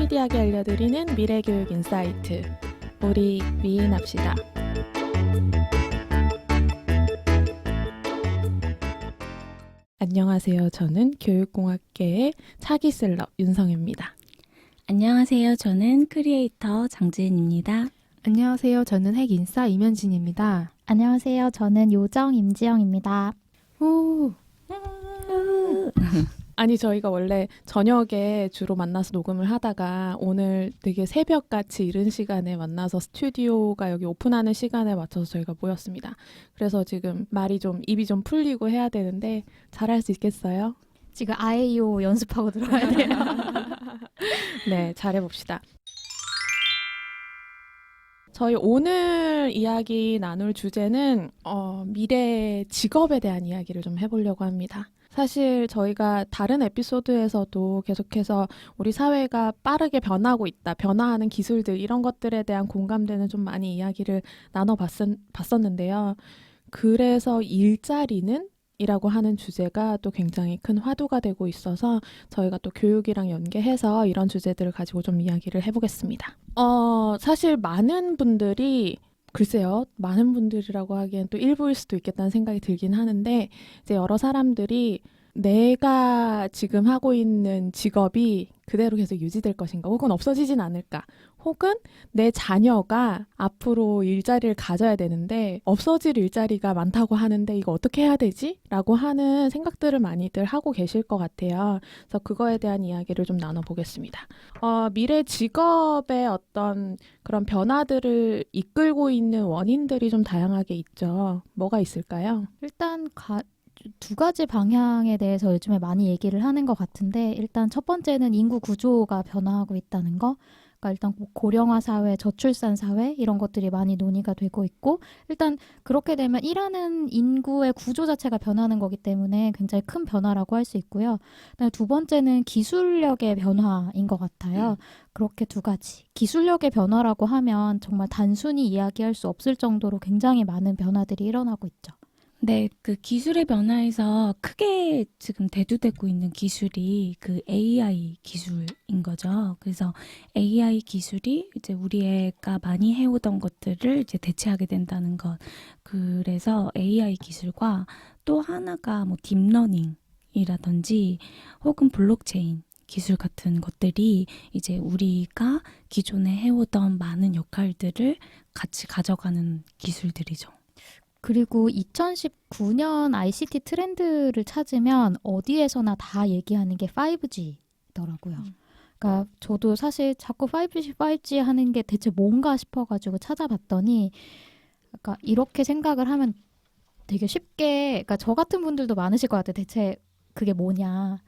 스피디하게 알려드리는 미래교육 인사이트. 우리 위인합시다. 안녕하세요. 저는 교육공학계의 차기 셀럽 윤성혜입니다. 안녕하세요. 저는 크리에이터 장지은입니다. 안녕하세요. 저는 핵인싸 이면진입니다. 안녕하세요. 저는 요정 임지영입니다. 오. 아니 저희가 원래 저녁에 주로 만나서 녹음을 하다가 오늘 되게 새벽같이 이른 시간에 만나서 스튜디오가 여기 오픈하는 시간에 맞춰서 저희가 모였습니다. 그래서 지금 말이 좀 입이 좀 풀리고 해야 되는데 잘할 수 있겠어요? 지금 아에이오 연습하고 들어야 돼요. 네, 잘해봅시다. 저희 오늘 이야기 나눌 주제는 미래 직업에 대한 이야기를 좀 해보려고 합니다. 사실 저희가 다른 에피소드에서도 계속해서 우리 사회가 빠르게 변하고 있다, 변화하는 기술들 이런 것들에 대한 공감대는 좀 많이 이야기를 나눠봤었는데요. 그래서 일자리는? 이라고 하는 주제가 또 굉장히 큰 화두가 되고 있어서 저희가 또 교육이랑 연계해서 이런 주제들을 가지고 좀 이야기를 해보겠습니다. 사실 많은 분들이 글쎄요, 많은 분들이라고 하기엔 또 일부일 수도 있겠다는 생각이 들긴 하는데 이제 여러 사람들이 내가 지금 하고 있는 직업이 그대로 계속 유지될 것인가 혹은 없어지진 않을까 혹은 내 자녀가 앞으로 일자리를 가져야 되는데 없어질 일자리가 많다고 하는데 이거 어떻게 해야 되지? 라고 하는 생각들을 많이들 하고 계실 것 같아요. 그래서 그거에 대한 이야기를 좀 나눠보겠습니다. 미래 직업의 어떤 그런 변화들을 이끌고 있는 원인들이 좀 다양하게 있죠. 뭐가 있을까요? 일단 두 가지 방향에 대해서 요즘에 많이 얘기를 하는 것 같은데 일단 첫 번째는 인구 구조가 변화하고 있다는 거. 그러니까 일단 고령화 사회, 저출산 사회 이런 것들이 많이 논의가 되고 있고 일단 그렇게 되면 일하는 인구의 구조 자체가 변하는 거기 때문에 굉장히 큰 변화라고 할 수 있고요. 그다음에 두 번째는 기술력의 변화인 것 같아요. 그렇게 두 가지. 기술력의 변화라고 하면 정말 단순히 이야기할 수 없을 정도로 굉장히 많은 변화들이 일어나고 있죠. 네, 그 기술의 변화에서 크게 지금 대두되고 있는 기술이 그 AI 기술인 거죠. 그래서 AI 기술이 이제 우리가 많이 해오던 것들을 이제 대체하게 된다는 것. 그래서 AI 기술과 또 하나가 뭐 딥러닝이라든지 혹은 블록체인 기술 같은 것들이 이제 우리가 기존에 해오던 많은 역할들을 같이 가져가는 기술들이죠. 그리고 2019년 ICT 트렌드를 찾으면 어디에서나 다 얘기하는 게 5G더라고요. 그러니까 저도 사실 자꾸 5G 하는 게 대체 뭔가 싶어가지고 찾아봤더니 그러니까 이렇게 생각을 하면 되게 쉽게 그러니까 저 같은 분들도 많으실 것 같아요. 대체 그게 뭐냐.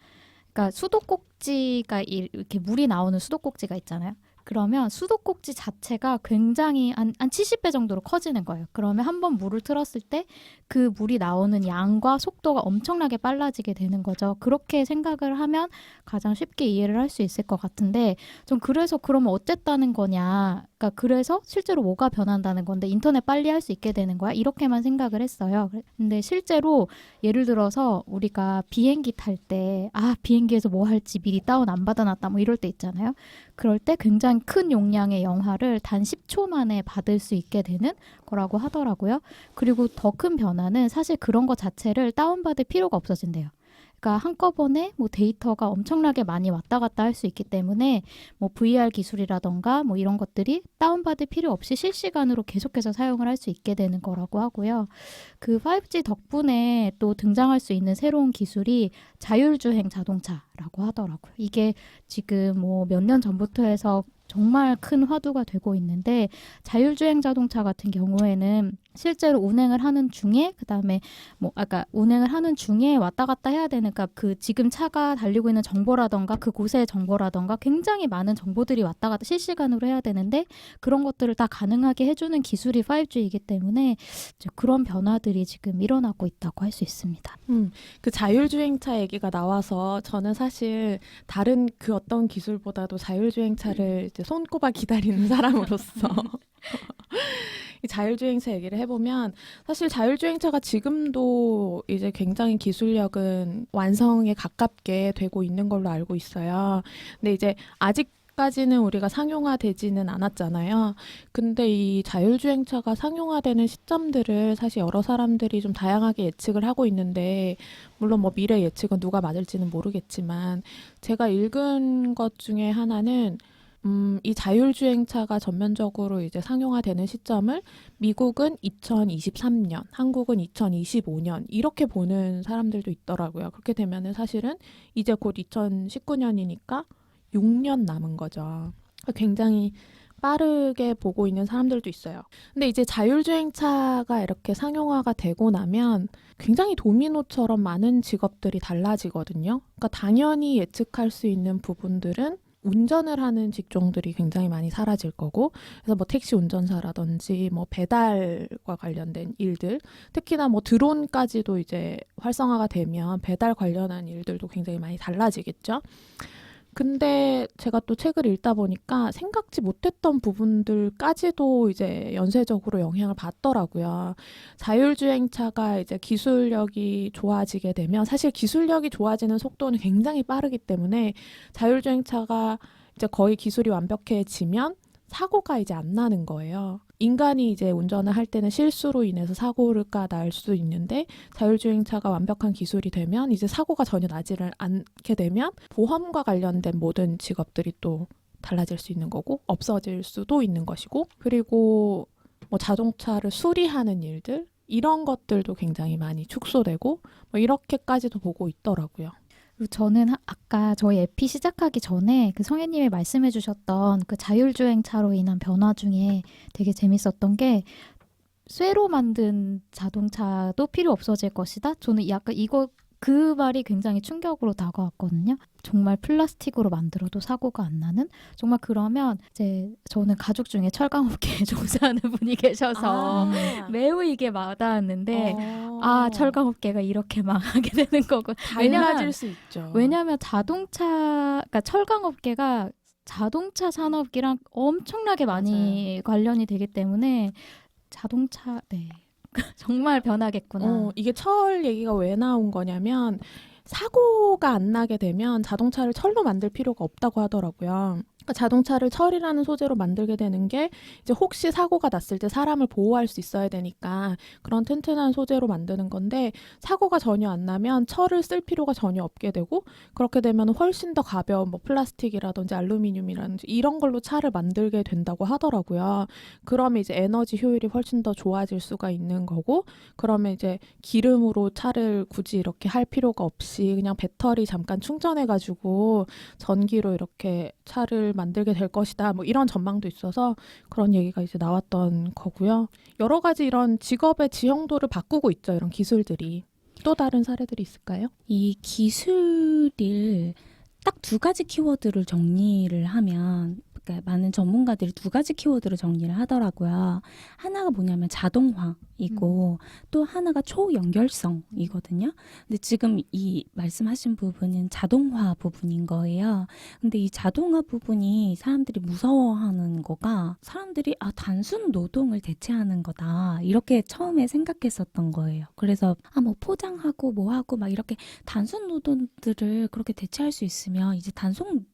그러니까 수도꼭지가 이렇게 물이 나오는 수도꼭지가 있잖아요. 그러면 수도꼭지 자체가 굉장히 한 70배 정도로 커지는 거예요. 그러면 한번 물을 틀었을 때 그 물이 나오는 양과 속도가 엄청나게 빨라지게 되는 거죠. 그렇게 생각을 하면 가장 쉽게 이해를 할 수 있을 것 같은데 좀 그래서 그러면 어쨌다는 거냐. 그러니까 그래서 실제로 뭐가 변한다는 건데 인터넷 빨리 할 수 있게 되는 거야? 이렇게만 생각을 했어요. 근데 실제로 예를 들어서 우리가 비행기 탈 때 비행기에서 뭐 할지 미리 다운 안 받아놨다 뭐 이럴 때 있잖아요. 그럴 때 굉장히 큰 용량의 영화를 단 10초 만에 받을 수 있게 되는 거라고 하더라고요. 그리고 더 큰 변화는 사실 그런 거 자체를 다운받을 필요가 없어진대요. 그러니까 한꺼번에 뭐 데이터가 엄청나게 많이 왔다 갔다 할 수 있기 때문에 뭐 VR 기술이라던가 뭐 이런 것들이 다운받을 필요 없이 실시간으로 계속해서 사용을 할 수 있게 되는 거라고 하고요. 그 5G 덕분에 또 등장할 수 있는 새로운 기술이 자율주행 자동차라고 하더라고요. 이게 지금 뭐 몇 년 전부터 해서 정말 큰 화두가 되고 있는데 자율주행 자동차 같은 경우에는 실제로 운행을 하는 중에 그다음에 뭐 아까 운행을 하는 중에 왔다 갔다 해야 되는 그러니까 그 지금 차가 달리고 있는 정보라던가 그곳의 정보라던가 굉장히 많은 정보들이 왔다 갔다 실시간으로 해야 되는데 그런 것들을 다 가능하게 해주는 기술이 5G이기 때문에 이제 그런 변화들이 지금 일어나고 있다고 할 수 있습니다. 그 자율주행차 얘기가 나와서 저는 사실 다른 그 어떤 기술보다도 자율주행차를 이제 손꼽아 기다리는 사람으로서 이 자율주행차 얘기를 해보면 사실 자율주행차가 지금도 이제 굉장히 기술력은 완성에 가깝게 되고 있는 걸로 알고 있어요. 근데 이제 아직 아직까지는 우리가 상용화되지는 않았잖아요. 근데 이 자율주행차가 상용화되는 시점들을 사실 여러 사람들이 좀 다양하게 예측을 하고 있는데, 물론 뭐 미래 예측은 누가 맞을지는 모르겠지만, 제가 읽은 것 중에 하나는 이 자율주행차가 전면적으로 이제 상용화되는 시점을 미국은 2023년, 한국은 2025년 이렇게 보는 사람들도 있더라고요. 그렇게 되면은 사실은 이제 곧 2019년이니까 6년 남은 거죠. 굉장히 빠르게 보고 있는 사람들도 있어요. 근데 이제 자율주행차가 이렇게 상용화가 되고 나면 굉장히 도미노처럼 많은 직업들이 달라지거든요. 그러니까 당연히 예측할 수 있는 부분들은 운전을 하는 직종들이 굉장히 많이 사라질 거고, 그래서 뭐 택시 운전사라든지 뭐 배달과 관련된 일들, 특히나 뭐 드론까지도 이제 활성화가 되면 배달 관련한 일들도 굉장히 많이 달라지겠죠. 근데 제가 또 책을 읽다 보니까 생각지 못했던 부분들까지도 이제 연쇄적으로 영향을 받더라고요. 자율주행차가 이제 기술력이 좋아지게 되면, 사실 기술력이 좋아지는 속도는 굉장히 빠르기 때문에 자율주행차가 이제 거의 기술이 완벽해지면 사고가 이제 안 나는 거예요. 인간이 이제 운전을 할 때는 실수로 인해서 사고가 날 수 있는데, 자율주행차가 완벽한 기술이 되면 이제 사고가 전혀 나지를 않게 되면 보험과 관련된 모든 직업들이 또 달라질 수 있는 거고, 없어질 수도 있는 것이고, 그리고 뭐 자동차를 수리하는 일들, 이런 것들도 굉장히 많이 축소되고 뭐 이렇게까지도 보고 있더라고요. 그리고 저는 아까 저희 에피 시작하기 전에 그 성혜님이 말씀해 주셨던 그 자율주행차로 인한 변화 중에 되게 재밌었던 게, 쇠로 만든 자동차도 필요 없어질 것이다. 저는 약간 그 말이 굉장히 충격으로 다가왔거든요. 정말 플라스틱으로 만들어도 사고가 안 나는? 정말 그러면 이제 저는 가족 중에 철강업계에 종사하는 분이 계셔서 매우 이게 와닿았는데, 철강업계가 이렇게 망하게 되는 거고. 달라질 수 있죠. 왜냐하면 그러니까 철강업계가 자동차 산업이랑 엄청나게 많이 관련이 되기 때문에 네. 정말 변하겠구나. 이게 철 얘기가 왜 나온 거냐면, 사고가 안 나게 되면 자동차를 철로 만들 필요가 없다고 하더라고요. 그러니까 자동차를 철이라는 소재로 만들게 되는 게 이제 혹시 사고가 났을 때 사람을 보호할 수 있어야 되니까 그런 튼튼한 소재로 만드는 건데, 사고가 전혀 안 나면 철을 쓸 필요가 전혀 없게 되고, 그렇게 되면 훨씬 더 가벼운 뭐 플라스틱이라든지 알루미늄이라든지 이런 걸로 차를 만들게 된다고 하더라고요. 그러면 이제 에너지 효율이 훨씬 더 좋아질 수가 있는 거고, 그러면 이제 기름으로 차를 굳이 이렇게 할 필요가 없이 그냥 배터리 잠깐 충전해가지고 전기로 이렇게 차를 만들게 될 것이다. 뭐 이런 전망도 있어서 그런 얘기가 이제 나왔던 거고요. 여러 가지 이런 직업의 지형도를 바꾸고 있죠. 이런 기술들이. 또 다른 사례들이 있을까요? 이 기술을 딱 두 가지 키워드를 정리를 하면, 그러니까 많은 전문가들이 두 가지 키워드를 정리를 하더라고요. 하나가 뭐냐면 자동화이고 또 하나가 초연결성이거든요. 근데 지금 이 말씀하신 부분은 자동화 부분인 거예요. 근데 이 자동화 부분이 사람들이 무서워하는 거가, 사람들이 단순 노동을 대체하는 거다 이렇게 처음에 생각했었던 거예요. 그래서 뭐 포장하고 뭐 하고 막 이렇게 단순 노동들을 그렇게 대체할 수 있으면 이제 단순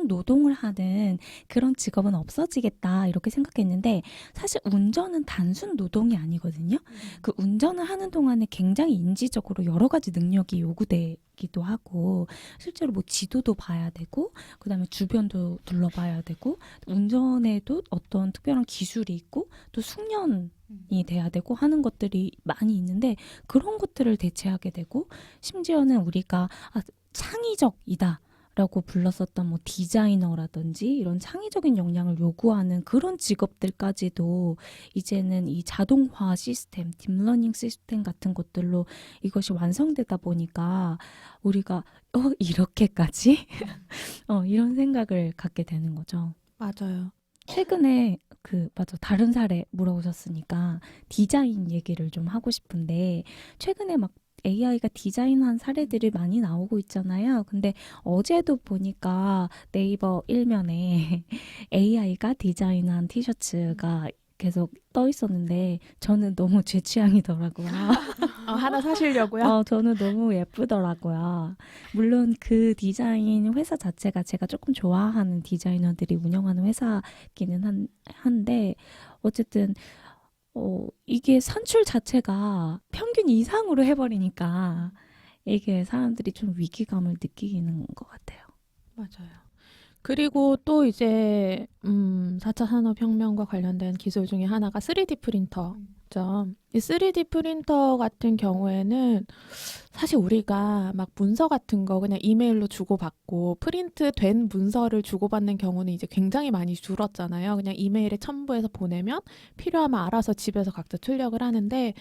노동을 하는 그런 직업은 없어지겠다 이렇게 생각했는데, 사실 운전은 단순 노동이 아니거든요. 그 운전을 하는 동안에 굉장히 인지적으로 여러 가지 능력이 요구되기도 하고, 실제로 뭐 지도도 봐야 되고, 그다음에 주변도 둘러봐야 되고, 운전에도 어떤 특별한 기술이 있고 또 숙련이 돼야 되고 하는 것들이 많이 있는데, 그런 것들을 대체하게 되고, 심지어는 우리가 창의적이다 라고 불렀었던 뭐 디자이너라든지 이런 창의적인 역량을 요구하는 그런 직업들까지도 이제는 이 자동화 시스템, 딥러닝 시스템 같은 것들로 이것이 완성되다 보니까 우리가 이렇게까지? 이런 생각을 갖게 되는 거죠. 맞아요. 최근에 다른 사례 물어보셨으니까 디자인 얘기를 좀 하고 싶은데, 최근에 막 AI가 디자인한 사례들이 많이 나오고 있잖아요. 근데 어제도 보니까 네이버 일면에 AI가 디자인한 티셔츠가 계속 떠 있었는데 저는 너무 제 취향이더라고요. 하나 사시려고요? 저는 너무 예쁘더라고요. 물론 그 디자인 회사 자체가 제가 조금 좋아하는 디자이너들이 운영하는 회사기는 한데 어쨌든 이게 산출 자체가 평균 이상으로 해버리니까 이게 사람들이 좀 위기감을 느끼는 것 같아요. 맞아요. 그리고 또 이제 4차 산업혁명과 관련된 기술 중에 하나가 3D 프린터죠. 이 3D 프린터 같은 경우에는 사실 우리가 막 문서 같은 거 그냥 이메일로 주고받고 프린트된 문서를 주고받는 경우는 이제 굉장히 많이 줄었잖아요. 그냥 이메일에 첨부해서 보내면 필요하면 알아서 집에서 각자 출력을 하는데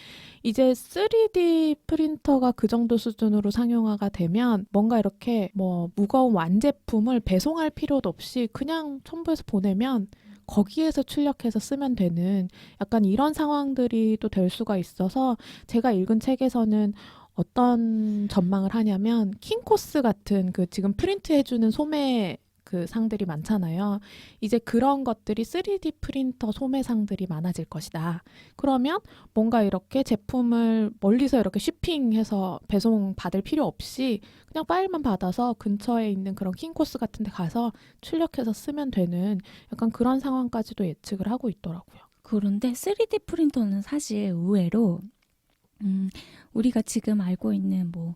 이제 3D 프린터가 그 정도 수준으로 상용화가 되면 뭔가 이렇게 뭐 무거운 완제품을 배송할 필요도 없이 그냥 첨부해서 보내면 거기에서 출력해서 쓰면 되는 약간 이런 상황들이 또 될 수가 있어서 제가 읽은 책에서는 어떤 전망을 하냐면 킹코스 같은 그 지금 프린트해주는 소매 그 상들이 많잖아요. 이제 그런 것들이 3D 프린터 소매상들이 많아질 것이다. 그러면 뭔가 이렇게 제품을 멀리서 이렇게 쉬핑해서 배송 받을 필요 없이 그냥 파일만 받아서 근처에 있는 그런 킹코스 같은 데 가서 출력해서 쓰면 되는 약간 그런 상황까지도 예측을 하고 있더라고요. 그런데 3D 프린터는 사실 의외로 우리가 지금 알고 있는 뭐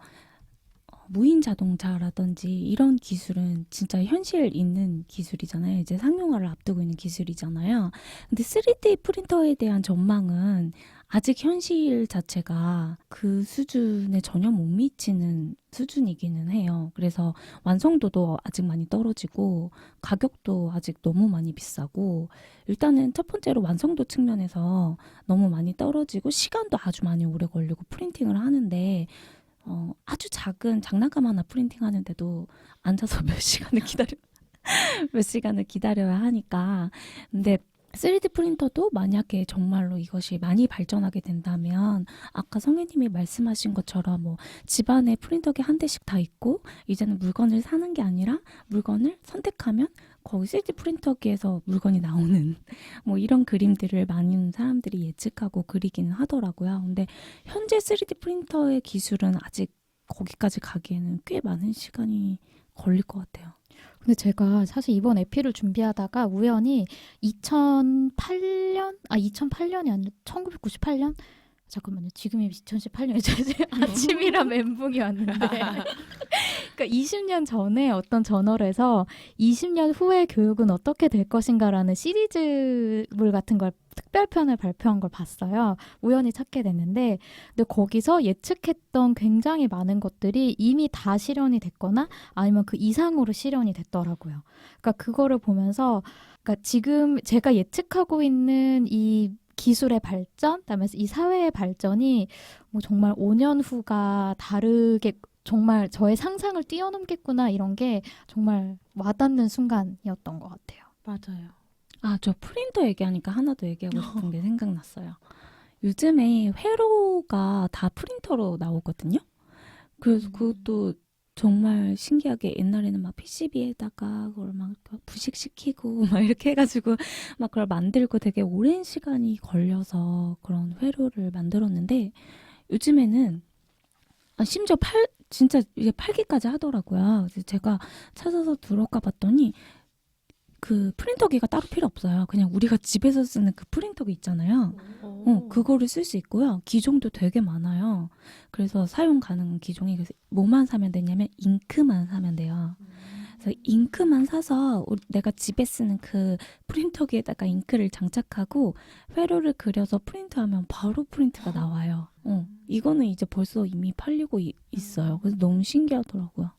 무인 자동차라든지 이런 기술은 진짜 현실 있는 기술이잖아요. 이제 상용화를 앞두고 있는 기술이잖아요. 근데 3D 프린터에 대한 전망은 아직 현실 자체가 그 수준에 전혀 못 미치는 수준이기는 해요. 그래서 완성도도 아직 많이 떨어지고 가격도 아직 너무 많이 비싸고 일단은 첫 번째로 완성도 측면에서 너무 많이 떨어지고 시간도 아주 많이 오래 걸리고 프린팅을 하는데 아주 작은 장난감 하나 프린팅 하는데도 앉아서 몇 시간을 기다려야 하니까. 근데 3D 프린터도 만약에 정말로 이것이 많이 발전하게 된다면 아까 성혜님이 말씀하신 것처럼 뭐 집안에 프린터기 한 대씩 다 있고 이제는 물건을 사는 게 아니라 물건을 선택하면 거기 3D 프린터기에서 물건이 나오는 뭐 이런 그림들을 많은 사람들이 예측하고 그리기는 하더라고요. 근데 현재 3D 프린터의 기술은 아직 거기까지 가기에는 꽤 많은 시간이 걸릴 것 같아요. 근데 제가 사실 이번 에피를 준비하다가 우연히 2008년이 아니라 1998년? 잠깐만요. 지금이 2018년이죠. 아침이라 멘붕이 왔는데. 그러니까 20년 전에 어떤 저널에서 20년 후의 교육은 어떻게 될 것인가라는 시리즈물 같은 걸 특별편을 발표한 걸 봤어요. 우연히 찾게 됐는데 근데 거기서 예측했던 굉장히 많은 것들이 이미 다 실현이 됐거나 아니면 그 이상으로 실현이 됐더라고요. 그러니까 그거를 보면서 그러니까 지금 제가 예측하고 있는 이 기술의 발전, 그다음에 이 사회의 발전이 뭐 정말 5년 후가 다르게 정말 저의 상상을 뛰어넘겠구나 이런 게 정말 와닿는 순간이었던 것 같아요. 맞아요. 저 프린터 얘기하니까 하나 더 얘기하고 싶은 게 생각났어요. 요즘에 회로가 다 프린터로 나오거든요. 그래서 그것도 정말 신기하게 옛날에는 막 PCB에다가 그걸 막 부식시키고 막 이렇게 해가지고 막 그걸 만들고 되게 오랜 시간이 걸려서 그런 회로를 만들었는데 요즘에는 심지어 진짜 이제 팔기까지 하더라고요. 그래서 제가 찾아서 들어가 봤더니 그 프린터기가 따로 필요 없어요. 그냥 우리가 집에서 쓰는 그 프린터기 있잖아요. 그거를 쓸 수 있고요. 기종도 되게 많아요. 그래서 사용 가능한 기종이 그래서 뭐만 사면 되냐면 잉크만 사면 돼요. 그래서 잉크만 사서 내가 집에 쓰는 그 프린터기에다가 잉크를 장착하고 회로를 그려서 프린트하면 바로 프린트가 나와요. 이거는 이제 벌써 이미 팔리고 있어요. 그래서 너무 신기하더라고요.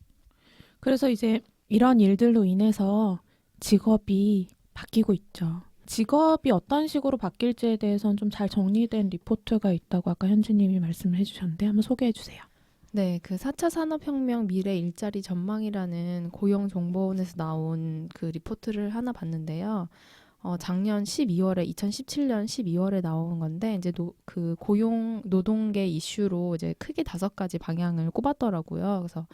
그래서 이제 이런 일들로 인해서 직업이 바뀌고 있죠. 직업이 어떤 식으로 바뀔지에 대해서는 좀 잘 정리된 리포트가 있다고 아까 현주님이 말씀을 해주셨는데 한번 소개해 주세요. 네, 그 4차 산업혁명 미래 일자리 전망이라는 고용정보원에서 나온 그 리포트를 하나 봤는데요. 작년 12월에 2017년 12월에 나온 건데 이제 그 고용 노동계 이슈로 이제 크게 5가지 방향을 꼽았더라고요. 그래서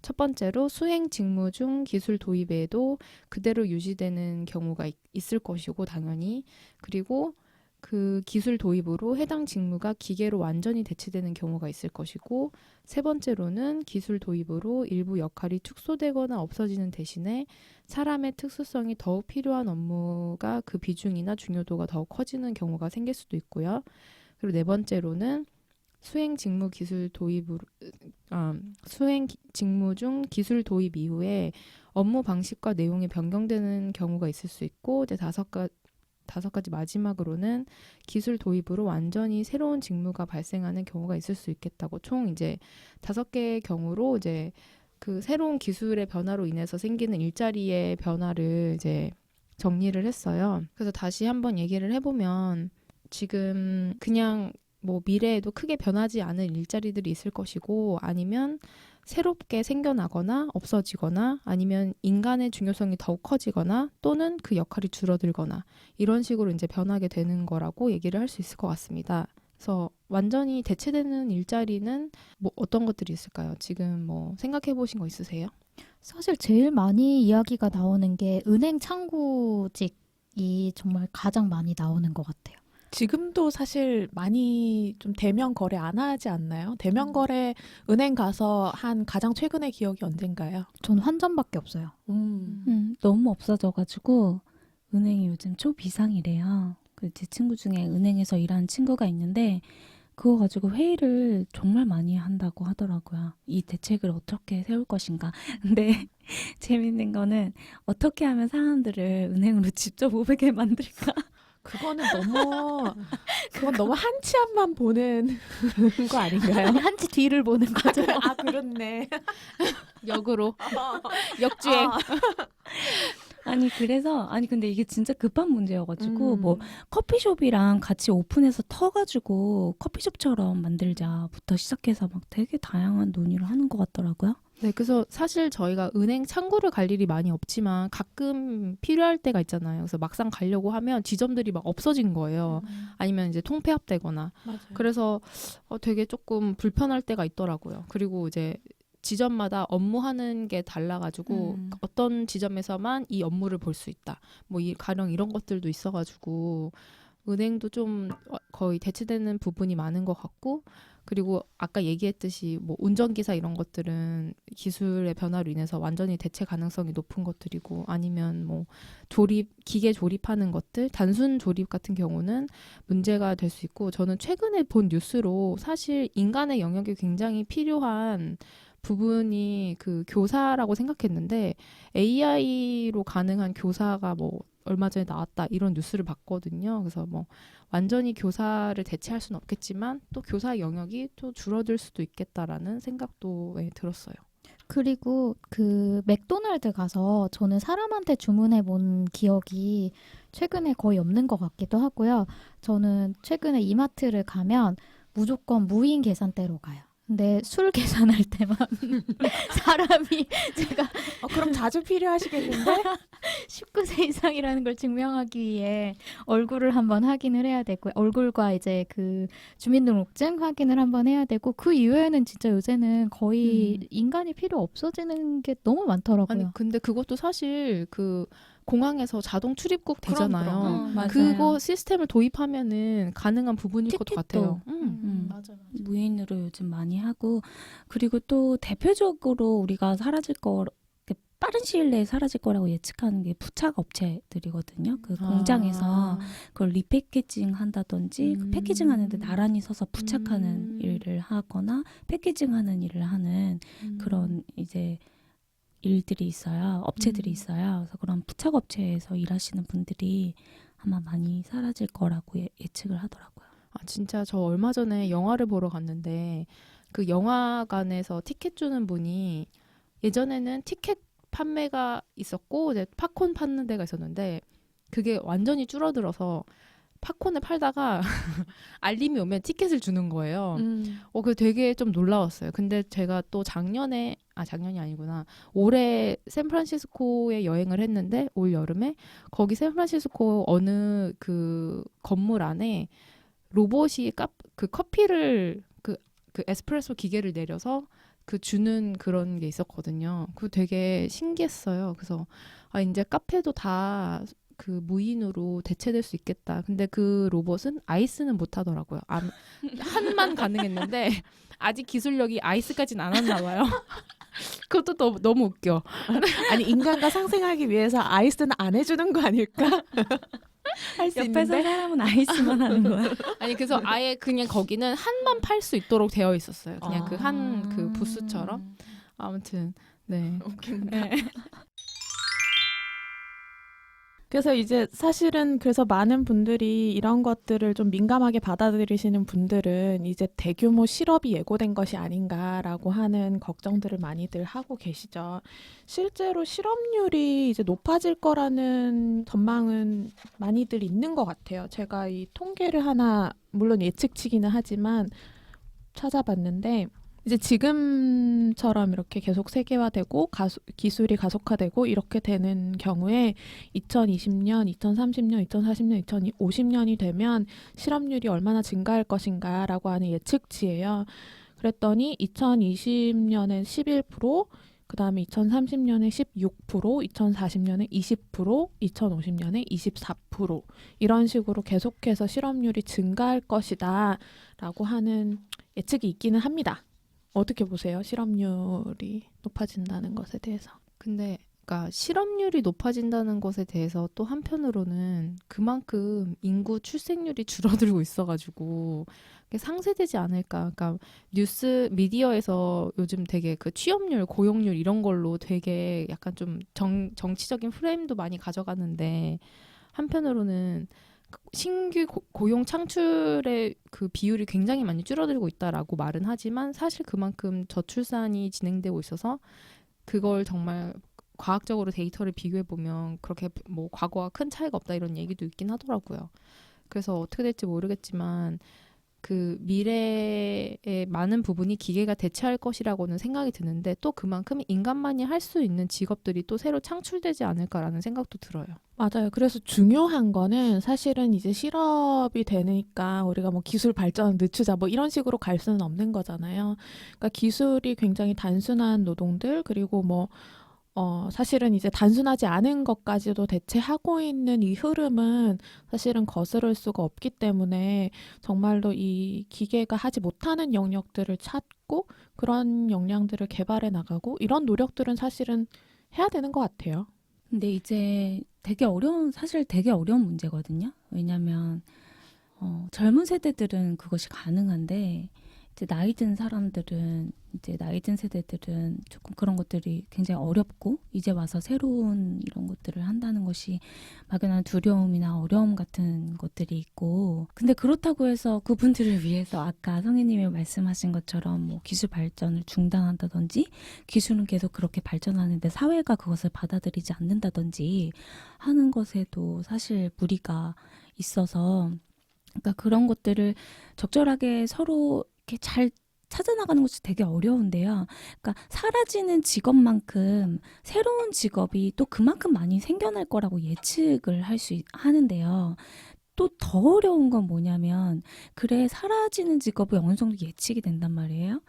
첫 번째로 수행 직무 중 기술 도입에도 그대로 유지되는 경우가 있을 것이고 당연히 그리고 그 기술 도입으로 해당 직무가 기계로 완전히 대체되는 경우가 있을 것이고, 세 번째로는 기술 도입으로 일부 역할이 축소되거나 없어지는 대신에 사람의 특수성이 더욱 필요한 업무가 그 비중이나 중요도가 더욱 커지는 경우가 생길 수도 있고요. 그리고 네 번째로는 수행 직무 중 기술 도입 이후에 업무 방식과 내용이 변경되는 경우가 있을 수 있고, 이제 다섯 가지 마지막으로는 기술 도입으로 완전히 새로운 직무가 발생하는 경우가 있을 수 있겠다고, 총 이제 5개의 경우로 이제 그 새로운 기술의 변화로 인해서 생기는 일자리의 변화를 이제 정리를 했어요. 그래서 다시 한번 얘기를 해보면, 지금 그냥 뭐 미래에도 크게 변하지 않을 일자리들이 있을 것이고, 아니면 새롭게 생겨나거나 없어지거나, 아니면 인간의 중요성이 더욱 커지거나, 또는 그 역할이 줄어들거나, 이런 식으로 이제 변하게 되는 거라고 얘기를 할 수 있을 것 같습니다. 그래서 완전히 대체되는 일자리는 뭐 어떤 것들이 있을까요? 지금 뭐 생각해 보신 거 있으세요? 사실 제일 많이 이야기가 나오는 게 은행 창구직이 정말 가장 많이 나오는 것 같아요. 지금도 사실 많이 좀 대면 거래 안 하지 않나요? 대면 거래 은행 가서 한 가장 최근의 기억이 언젠가요? 전 환전밖에 없어요. 너무 없어져가지고 은행이 요즘 초비상이래요. 제 친구 중에 은행에서 일하는 친구가 있는데 그거 가지고 회의를 정말 많이 한다고 하더라고요. 이 대책을 어떻게 세울 것인가. 근데 재밌는 거는 어떻게 하면 사람들을 은행으로 직접 오게 만들까? 그건 너무 한치 앞만 보는 거 아닌가요? 아니, 한치 뒤를 보는 거죠. 아, 그렇네. 역으로. 역주행. 아니 근데 이게 진짜 급한 문제여가지고 뭐 커피숍이랑 같이 오픈해서 터가지고 커피숍처럼 만들자부터 시작해서 막 되게 다양한 논의를 하는 것 같더라고요. 네, 그래서 사실 저희가 은행 창구를 갈 일이 많이 없지만 가끔 필요할 때가 있잖아요. 그래서 막상 가려고 하면 지점들이 막 없어진 거예요. 아니면 이제 통폐합되거나. 맞아요. 그래서 되게 조금 불편할 때가 있더라고요. 그리고 이제 지점마다 업무하는 게 달라가지고 어떤 지점에서만 이 업무를 볼 수 있다. 뭐 가령 이런 것들도 있어가지고 은행도 좀 거의 대체되는 부분이 많은 것 같고, 그리고 아까 얘기했듯이 뭐 운전기사 이런 것들은 기술의 변화로 인해서 완전히 대체 가능성이 높은 것들이고, 아니면 뭐 기계 조립하는 것들, 단순 조립 같은 경우는 문제가 될 수 있고, 저는 최근에 본 뉴스로 사실 인간의 영역이 굉장히 필요한 부분이 그 교사라고 생각했는데 AI로 가능한 교사가 뭐 얼마 전에 나왔다, 이런 뉴스를 봤거든요. 그래서 뭐 완전히 교사를 대체할 수는 없겠지만 또 교사의 영역이 또 줄어들 수도 있겠다라는 생각도 들었어요. 그리고 그 맥도날드 가서 저는 사람한테 주문해 본 기억이 최근에 거의 없는 것 같기도 하고요. 저는 최근에 이마트를 가면 무조건 무인 계산대로 가요. 근데 술 계산할 때만 사람이, 제가 그럼 자주 필요하시겠는데? 19세 이상이라는 걸 증명하기 위해 얼굴을 한번 확인을 해야 되고, 얼굴과 이제 그 주민등록증 확인을 한번 해야 되고, 그 이외에는 진짜 요새는 거의 인간이 필요 없어지는 게 너무 많더라고요. 아니 근데 그것도 사실 그 공항에서 자동 출입국 되잖아요. 맞아요. 그거 시스템을 도입하면은 가능한 부분일 것 티켓도. 같아요. 맞아. 무인으로 요즘 많이 하고, 그리고 또 대표적으로 우리가 사라질 거, 빠른 시일 내에 사라질 거라고 예측하는 게 부착 업체들이거든요. 그 공장에서 그걸 리패키징 한다든지 그 패키징 하는데 나란히 서서 부착하는 일을 하거나 패키징 하는 일을 하는 그런 이제 일들이 있어요. 업체들이 있어요. 그래서 그런 부착 업체에서 일하시는 분들이 아마 많이 사라질 거라고 예측을 하더라고요. 진짜 저 얼마 전에 영화를 보러 갔는데 그 영화관에서 티켓 주는 분이, 예전에는 티켓 판매가 있었고 이제 팝콘 파는 데가 있었는데 그게 완전히 줄어들어서 팝콘을 팔다가 알림이 오면 티켓을 주는 거예요. 그게 되게 좀 놀라웠어요. 근데 제가 또 작년이 아니구나. 올해 샌프란시스코에 여행을 했는데, 올 여름에 거기 샌프란시스코 어느 그 건물 안에 로봇이 그 커피를 그 에스프레소 기계를 내려서 그 주는 그런 게 있었거든요. 그거 되게 신기했어요. 그래서 이제 카페도 다 그 무인으로 대체될 수 있겠다. 근데 그 로봇은 아이스는 못 하더라고요. 한만 가능했는데 아직 기술력이 아이스까지는 안 왔나 봐요. 그것도 너무 웃겨. 아니 인간과 상생하기 위해서 아이스는 안 해주는 거 아닐까? 할 수 옆에서 있는데 사람은 아이스만 하는 거야. 아니 그래서 아예 그냥 거기는 한만 팔 수 있도록 되어 있었어요. 그냥 아. 그 한 그 부스처럼. 아무튼 네. 웃긴다. 그래서 이제 사실은 그래서 많은 분들이 이런 것들을 좀 민감하게 받아들이시는 분들은 이제 대규모 실업이 예고된 것이 아닌가라고 하는 걱정들을 많이들 하고 계시죠. 실제로 실업률이 이제 높아질 거라는 전망은 많이들 있는 것 같아요. 제가 이 통계를 하나 물론 예측치기는 하지만 찾아봤는데 이제 지금처럼 이렇게 계속 세계화되고 기술이 가속화되고 이렇게 되는 경우에 2020년, 2030년, 2040년, 2050년이 되면 실업률이 얼마나 증가할 것인가라고 하는 예측치예요. 그랬더니 2020년에 11%, 그 다음에 2030년에 16%, 2040년에 20%, 2050년에 24% 이런 식으로 계속해서 실업률이 증가할 것이다 라고 하는 예측이 있기는 합니다. 어떻게 보세요? 실업률이 높아진다는 것에 대해서. 근데 그러니까 실업률이 높아진다는 것에 대해서 또 한편으로는 그만큼 인구 출생률이 줄어들고 있어가지고 그게 상쇄되지 않을까. 그러니까 뉴스 미디어에서 요즘 되게 그 취업률, 고용률 이런 걸로 되게 약간 좀 정치적인 프레임도 많이 가져가는데 한편으로는 신규 고용 창출의 그 비율이 굉장히 많이 줄어들고 있다라고 말은 하지만 사실 그만큼 저출산이 진행되고 있어서 그걸 정말 과학적으로 데이터를 비교해 보면 그렇게 뭐 과거와 큰 차이가 없다 이런 얘기도 있긴 하더라고요. 그래서 어떻게 될지 모르겠지만 그 미래의 많은 부분이 기계가 대체할 것이라고는 생각이 드는데 또 그만큼 인간만이 할 수 있는 직업들이 또 새로 창출되지 않을까라는 생각도 들어요. 맞아요. 그래서 중요한 거는 사실은 이제 실업이 되니까 우리가 뭐 기술 발전을 늦추자 뭐 이런 식으로 갈 수는 없는 거잖아요. 그러니까 기술이 굉장히 단순한 노동들 그리고 뭐 사실은 이제 단순하지 않은 것까지도 대체하고 있는 이 흐름은 사실은 거스를 수가 없기 때문에 정말로 이 기계가 하지 못하는 영역들을 찾고 그런 역량들을 개발해 나가고 이런 노력들은 사실은 해야 되는 것 같아요. 근데 이제 사실 되게 어려운 문제거든요. 왜냐면 젊은 세대들은 그것이 가능한데 이제 나이 든 세대들은 조금 그런 것들이 굉장히 어렵고 이제 와서 새로운 이런 것들을 한다는 것이 막연한 두려움이나 어려움 같은 것들이 있고 근데 그렇다고 해서 그분들을 위해서 아까 성혜님이 말씀하신 것처럼 뭐 기술 발전을 중단한다든지 기술은 계속 그렇게 발전하는데 사회가 그것을 받아들이지 않는다든지 하는 것에도 사실 무리가 있어서 그러니까 그런 것들을 적절하게 서로 이렇게 잘 찾아나가는 것이 되게 어려운데요. 그러니까 사라지는 직업만큼 새로운 직업이 또 그만큼 많이 생겨날 거라고 예측을 하는데요. 또 더 어려운 건 뭐냐면 그래 사라지는 직업이 어느 정도 예측이 된단 말이에요.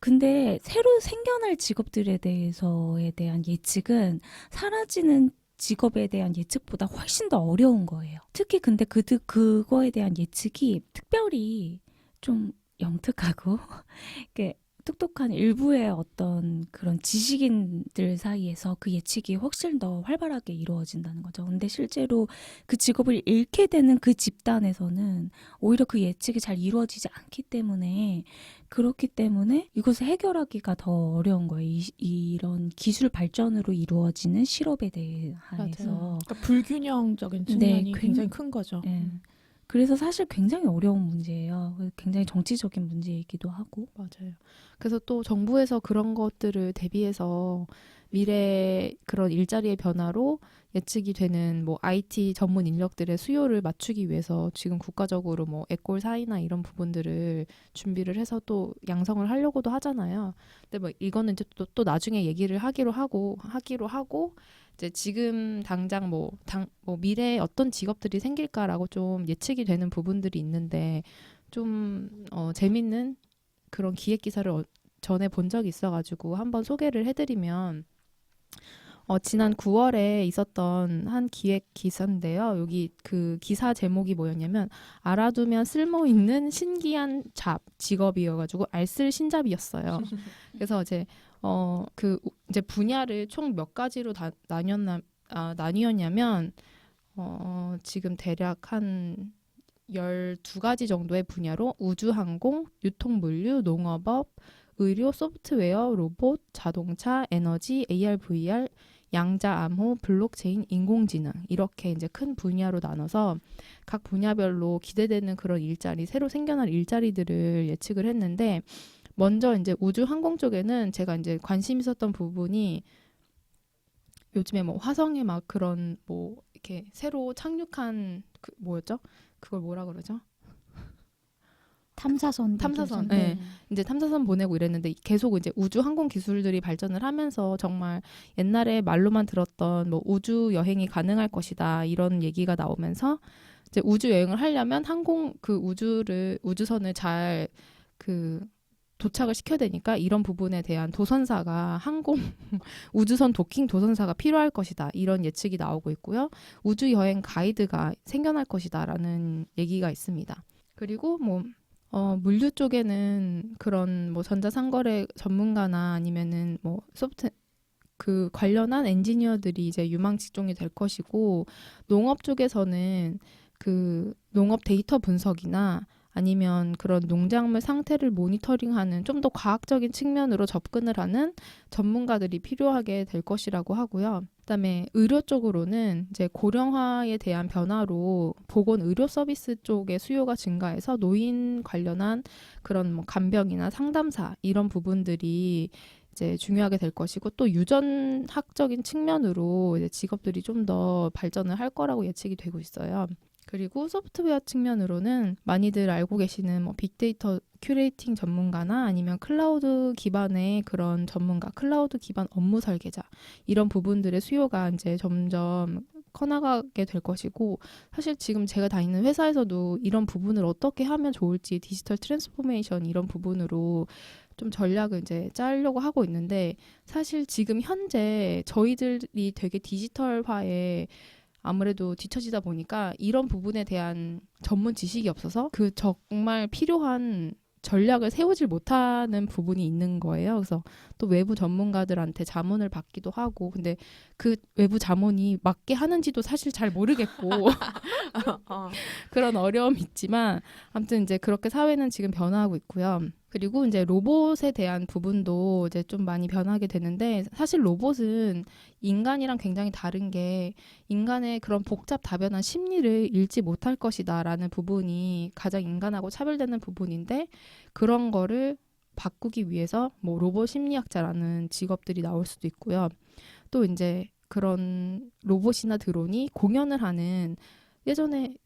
근데 새로 생겨날 직업들에 대한 예측은 사라지는 직업에 대한 예측보다 훨씬 더 어려운 거예요. 특히 근데 그거에 대한 예측이 특별히 좀 영특하고 이렇게 똑똑한 일부의 어떤 그런 지식인들 사이에서 그 예측이 훨씬 더 활발하게 이루어진다는 거죠. 근데 실제로 그 직업을 잃게 되는 그 집단에서는 오히려 그 예측이 잘 이루어지지 않기 때문에 그렇기 때문에 이것을 해결하기가 더 어려운 거예요. 이런 기술 발전으로 이루어지는 실업에 대해서. 그러니까 불균형적인 측면이 굉장히 큰 거죠. 네. 그래서 사실 굉장히 어려운 문제예요. 굉장히 정치적인 문제이기도 하고. 맞아요. 그래서 또 정부에서 그런 것들을 대비해서 미래 그런 일자리의 변화로 예측이 되는 뭐 IT 전문 인력들의 수요를 맞추기 위해서 지금 국가적으로 뭐 에꼴 사이나 이런 부분들을 준비를 해서 또 양성을 하려고도 하잖아요. 근데 뭐 이거는 이제 또 나중에 얘기를 하기로 하고 이제 지금 당장 뭐 미래에 어떤 직업들이 생길까라고 좀 예측이 되는 부분들이 있는데 좀 재밌는 그런 기획 기사를 전에 본 적이 있어가지고 한번 소개를 해드리면 지난 9월에 있었던 한 기획 기사인데요. 여기 그 기사 제목이 뭐였냐면 알아두면 쓸모 있는 신기한 직업이어가지고 알쓸 신잡이었어요. 그래서 이제 이제 분야를 총 몇 가지로 나뉘었냐면 지금 대략 한 12가지 정도의 분야로 우주항공, 유통물류, 농업업, 의료, 소프트웨어, 로봇, 자동차, 에너지, AR, VR, 양자, 암호, 블록체인, 인공지능 이렇게 이제 큰 분야로 나눠서 각 분야별로 기대되는 그런 일자리, 새로 생겨날 일자리들을 예측을 했는데 먼저 이제 우주항공 쪽에는 제가 이제 관심 있었던 부분이 요즘에 뭐 화성에 막 그런 뭐 이렇게 새로 착륙한 그 뭐였죠? 그걸 뭐라 그러죠? 탐사선. 탐사선. 네. 이제 탐사선 보내고 이랬는데 계속 이제 우주 항공 기술들이 발전을 하면서 정말 옛날에 말로만 들었던 뭐 우주 여행이 가능할 것이다 이런 얘기가 나오면서 이제 우주 여행을 하려면 우주선을 잘 도착을 시켜야 되니까 이런 부분에 대한 도선사가 우주선 도킹 도선사가 필요할 것이다. 이런 예측이 나오고 있고요. 우주 여행 가이드가 생겨날 것이다라는 얘기가 있습니다. 그리고 물류 쪽에는 그런 뭐 전자상거래 전문가나 아니면은 뭐 관련한 엔지니어들이 이제 유망 직종이 될 것이고 농업 쪽에서는 농업 데이터 분석이나 아니면 그런 농작물 상태를 모니터링하는 좀 더 과학적인 측면으로 접근을 하는 전문가들이 필요하게 될 것이라고 하고요. 그다음에 의료 쪽으로는 이제 고령화에 대한 변화로 보건 의료 서비스 쪽의 수요가 증가해서 노인 관련한 그런 뭐 간병이나 상담사 이런 부분들이 이제 중요하게 될 것이고 또 유전학적인 측면으로 이제 직업들이 좀 더 발전을 할 거라고 예측이 되고 있어요. 그리고 소프트웨어 측면으로는 많이들 알고 계시는 뭐 빅데이터 큐레이팅 전문가나 아니면 클라우드 기반의 그런 전문가, 클라우드 기반 업무 설계자 이런 부분들의 수요가 이제 점점 커나가게 될 것이고 사실 지금 제가 다니는 회사에서도 이런 부분을 어떻게 하면 좋을지 디지털 트랜스포메이션 이런 부분으로 좀 전략을 이제 짜려고 하고 있는데 사실 지금 현재 저희들이 되게 디지털화에 아무래도 뒤처지다 보니까 이런 부분에 대한 전문 지식이 없어서 정말 필요한 전략을 세우질 못하는 부분이 있는 거예요. 그래서 또 외부 전문가들한테 자문을 받기도 하고 근데 그 외부 자문이 맞게 하는지도 사실 잘 모르겠고 그런 어려움이 있지만 아무튼 이제 그렇게 사회는 지금 변화하고 있고요. 그리고 이제 로봇에 대한 부분도 이제 좀 많이 변하게 되는데 사실 로봇은 인간이랑 굉장히 다른 게 인간의 그런 복잡 다변한 심리를 읽지 못할 것이다라는 부분이 가장 인간하고 차별되는 부분인데 그런 거를 바꾸기 위해서 뭐 로봇 심리학자라는 직업들이 나올 수도 있고요. 또 이제 그런 로봇이나 드론이 공연을 하는 예전에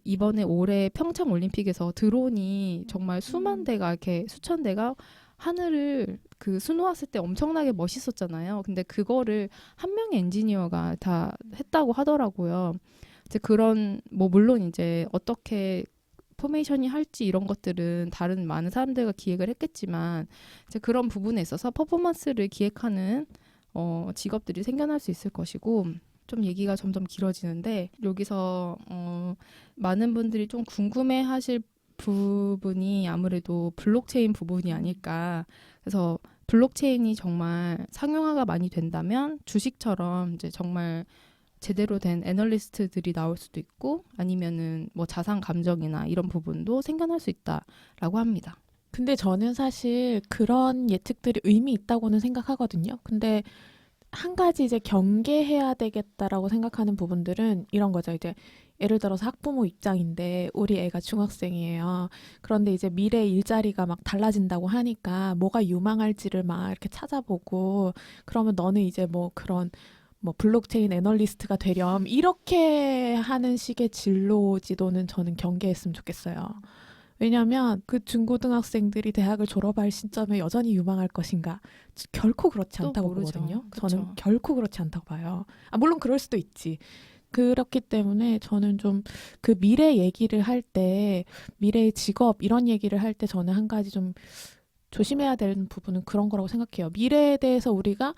이번에 올해 평창 올림픽에서 드론이 정말 수천 대가 하늘을 수놓았을 때 엄청나게 멋있었잖아요. 근데 그거를 한 명의 엔지니어가 다 했다고 하더라고요. 이제 그런 물론 이제 어떻게 포메이션이 할지 이런 것들은 다른 많은 사람들과 기획을 했겠지만 이제 그런 부분에 있어서 퍼포먼스를 기획하는 직업들이 생겨날 수 있을 것이고 좀 얘기가 점점 길어지는데 여기서 많은 분들이 좀 궁금해하실 부분이 아무래도 블록체인 부분이 아닐까. 그래서 블록체인이 정말 상용화가 많이 된다면 주식처럼 이제 정말 제대로 된 애널리스트들이 나올 수도 있고 아니면은 뭐 자산 감정이나 이런 부분도 생겨날 수 있다라고 합니다. 근데 저는 사실 그런 예측들이 의미 있다고는 생각하거든요. 근데 한 가지 이제 경계해야 되겠다라고 생각하는 부분들은 이런 거죠. 이제 예를 들어서 학부모 입장인데 우리 애가 중학생이에요. 그런데 이제 미래 일자리가 막 달라진다고 하니까 뭐가 유망할지를 막 이렇게 찾아보고 그러면 너는 이제 뭐 그런 뭐 블록체인 애널리스트가 되렴 이렇게 하는 식의 진로 지도는 저는 경계했으면 좋겠어요. 왜냐하면 그 중고등학생들이 대학을 졸업할 시점에 여전히 유망할 것인가? 결코 그렇지 또 않다고 모르죠. 보거든요. 그쵸. 저는 결코 그렇지 않다고 봐요. 물론 그럴 수도 있지. 그렇기 때문에 저는 좀 그 미래 얘기를 할 때, 미래의 직업 이런 얘기를 할 때 저는 한 가지 좀 조심해야 되는 부분은 그런 거라고 생각해요. 미래에 대해서 우리가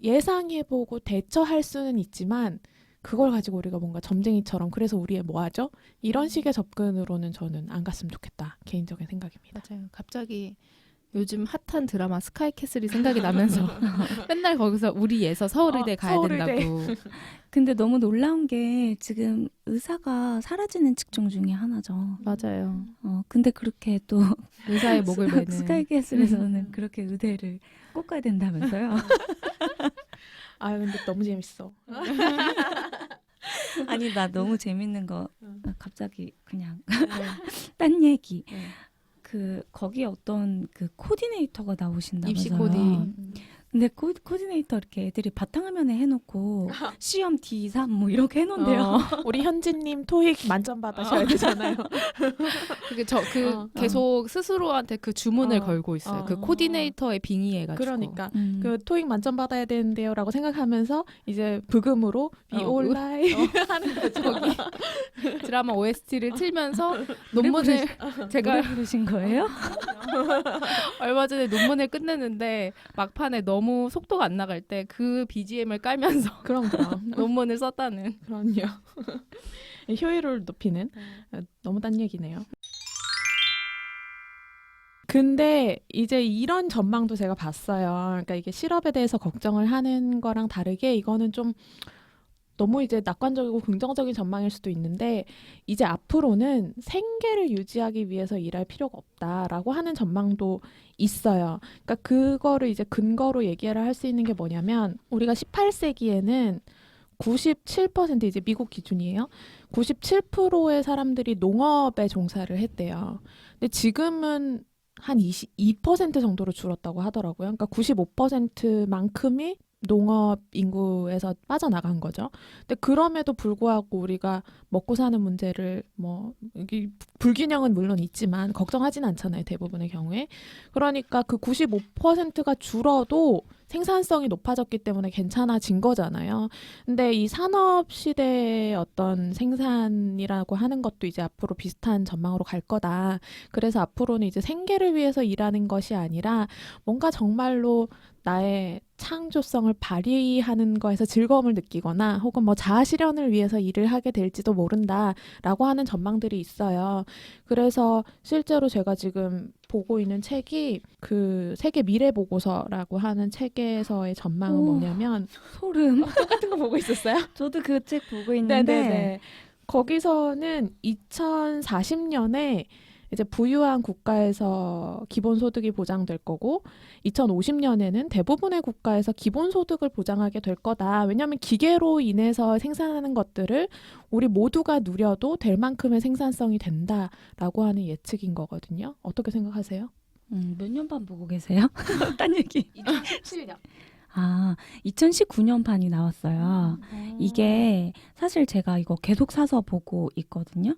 예상해보고 대처할 수는 있지만 그걸 가지고 우리가 뭔가 점쟁이처럼 그래서 우리 애 뭐 하죠? 이런 식의 접근으로는 저는 안 갔으면 좋겠다. 개인적인 생각입니다. 맞아요. 갑자기 요즘 핫한 드라마 스카이캐슬이 생각이 나면서 맨날 거기서 우리 애서 서울의대 가야 서울의대. 된다고. 근데 너무 놀라운 게 지금 의사가 사라지는 직종 중에 하나죠. 맞아요. 근데 그렇게 또 의사의 목을 매는. 스카이캐슬에서는 그렇게 의대를 꼭 가야 된다면서요. 아 근데 너무 재밌어. 아니 나 너무 재밌는 거 응. 갑자기 그냥 딴 얘기. 네. 그 거기에 어떤 그 코디네이터가 나오신다면서요. 입시 코디. 근데 코디네이터 이렇게 애들이 바탕화면에 해놓고 시험 D3 뭐 이렇게 해놓은대요. 우리 현진님 토익 만점 받으셔야 되잖아요. 계속 스스로한테 그 주문을 걸고 있어요. 그 어. 코디네이터의 빙의해가지고. 그러니까 음. 그 토익 만점 받아야 되는데요라고 생각하면서 이제 부금으로 Be All Right 하는 거죠. 거기 드라마 OST를 틀면서 논문을 제가 노래 부르신 거예요? 얼마 전에 논문을 끝냈는데 막판에 너무 속도가 안 나갈 때 그 BGM을 깔면서 그럼 논문을 썼다는. 그럼요. 효율을 높이는 너무 딴 얘기네요. 근데 이제 이런 전망도 제가 봤어요. 그러니까 이게 실업에 대해서 걱정을 하는 거랑 다르게 이거는 좀 너무 이제 낙관적이고 긍정적인 전망일 수도 있는데 이제 앞으로는 생계를 유지하기 위해서 일할 필요가 없다라고 하는 전망도 있어요. 그러니까 그거를 이제 근거로 얘기를 할 수 있는 게 뭐냐면 우리가 18세기에는 97% 이제 미국 기준이에요. 97%의 사람들이 농업에 종사를 했대요. 근데 지금은 한 22% 정도로 줄었다고 하더라고요. 그러니까 95%만큼이 농업 인구에서 빠져나간 거죠. 근데 그럼에도 불구하고 우리가 먹고 사는 문제를 이게 불균형은 물론 있지만 걱정하진 않잖아요. 대부분의 경우에. 그러니까 그 95%가 줄어도 생산성이 높아졌기 때문에 괜찮아진 거잖아요. 근데 이 산업 시대의 어떤 생산이라고 하는 것도 이제 앞으로 비슷한 전망으로 갈 거다. 그래서 앞으로는 이제 생계를 위해서 일하는 것이 아니라 뭔가 정말로 나의 창조성을 발휘하는 거에서 즐거움을 느끼거나 혹은 뭐 자아 실현을 위해서 일을 하게 될지도 모른다라고 하는 전망들이 있어요. 그래서 실제로 제가 지금 보고 있는 책이 그 세계 미래 보고서라고 하는 책에서의 전망은 오. 뭐냐면 소름. 똑같은 거 보고 있었어요? 저도 그 책 보고 있는데 네네네. 거기서는 2040년에 이제 부유한 국가에서 기본소득이 보장될 거고 2050년에는 대부분의 국가에서 기본소득을 보장하게 될 거다. 왜냐하면 기계로 인해서 생산하는 것들을 우리 모두가 누려도 될 만큼의 생산성이 된다라고 하는 예측인 거거든요. 어떻게 생각하세요? 몇 년 반 보고 계세요? 딴 얘기. 2017년. 아, 2019년 판이 나왔어요. 이게 사실 제가 이거 계속 사서 보고 있거든요.